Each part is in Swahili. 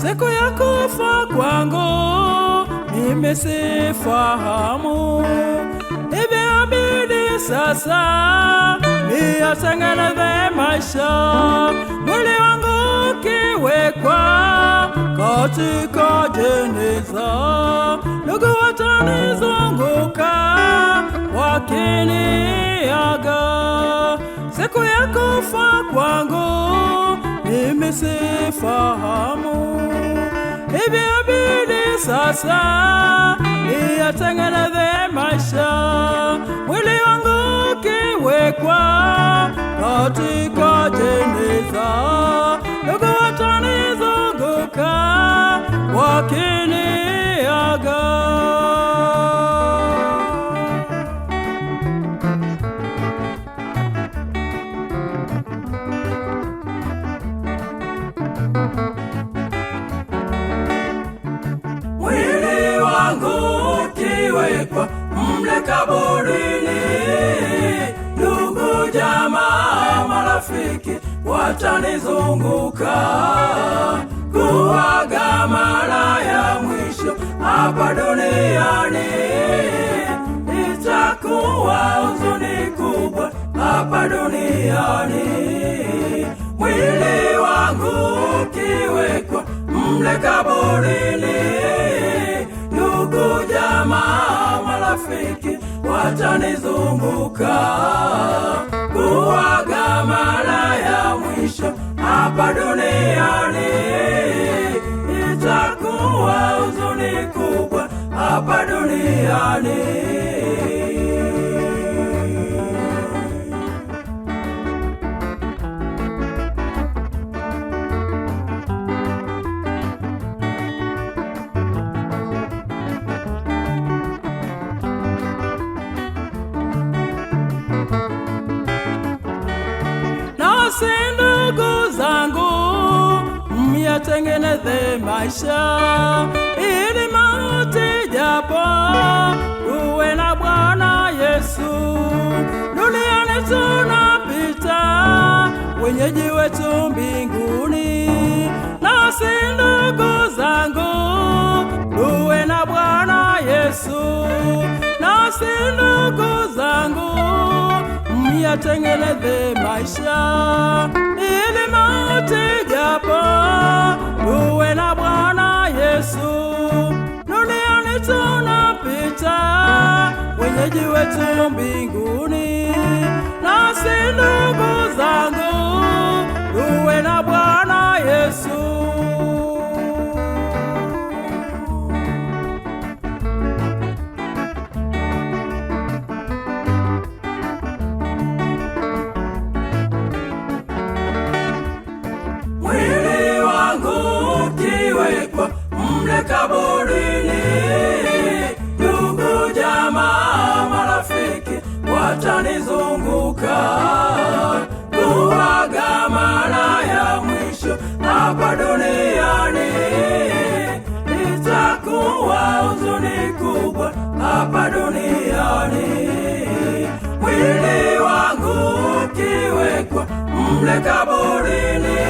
siku ya kufa kwangu mimi sifahamu. Imebidi sasa niyatengeneze maisha, mwili wangu ukiwekwa katika jeneza, ndugu watanizunguka wakiniaga. Siku ya kufa kwangu mimi sifahamu. Imebidi sasa niyatengeneze maisha, mwili wangu ukiwekwa katika jeneza, ndugu watanizunguka wakiniaga. Mwili wangu ukiwekwa mle kaburini, ndugu jamaa marafiki watanizunguka kuaga mara ya mwisho hapa duniani. Itakuwa huzuni kubwa hapa duniani. Mwili wangu ukiwekwa mle kaburini, ndugu jamaa marafiki watanizunguka kuaga mara ya mwisho hapa duniani. Itakuwa huzuni kubwa hapa duniani. Nasi ndugu zangu, myatengeneze maisha, ili mauti japo tuwe na Bwana Yesu. Duniani tunapita, wenyeji wetu mbinguni. Nasi ndugu zangu, tuwe na Bwana Yesu. Nasi ndugu zangu, myatengeneze maisha, ili mauti japo tuwe na Bwana Yesu. Duniani tunapita, wenyeji wetu mbinguni. Nasi ndugu zangu, tuwe na Bwana Yesu. Mwili wangu ukiwekwa mle kaburini, ndugu jamaa marafiki watanizunguka kuaga mara ya mwisho hapa duniani. Itakuwa huzuni kubwa hapa duniani. Mwili wangu ukiwekwa mle kaburini,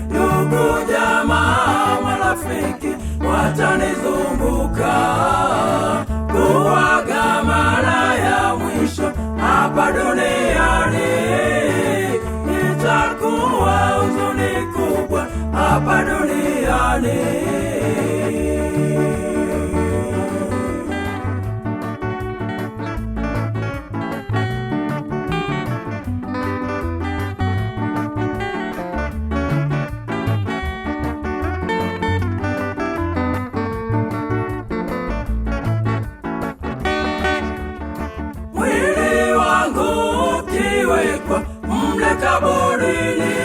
ndugu jamaa marafiki watanizunguka kuaga mara ya mwisho hapa duniani. Itakuwa huzuni kubwa hapa duniani. Mwili wangu ukiwekwa mle kaburini,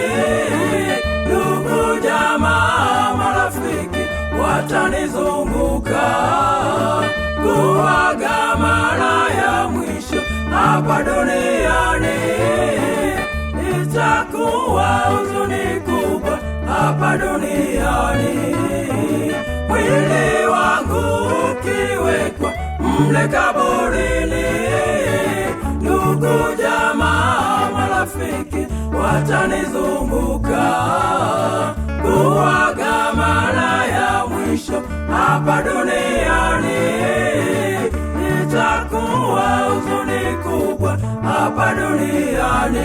ndugu jamaa marafiki watanizunguka kuaga mara ya mwisho hapa duniani. Itakuwa huzuni kubwa hapa duniani. Mwili wangu ukiwekwa mle kaburini, ndugu jamaa marafiki watanizunguka kuaga hapa duniani, itakuwa huzuni kubwa hapa duniani.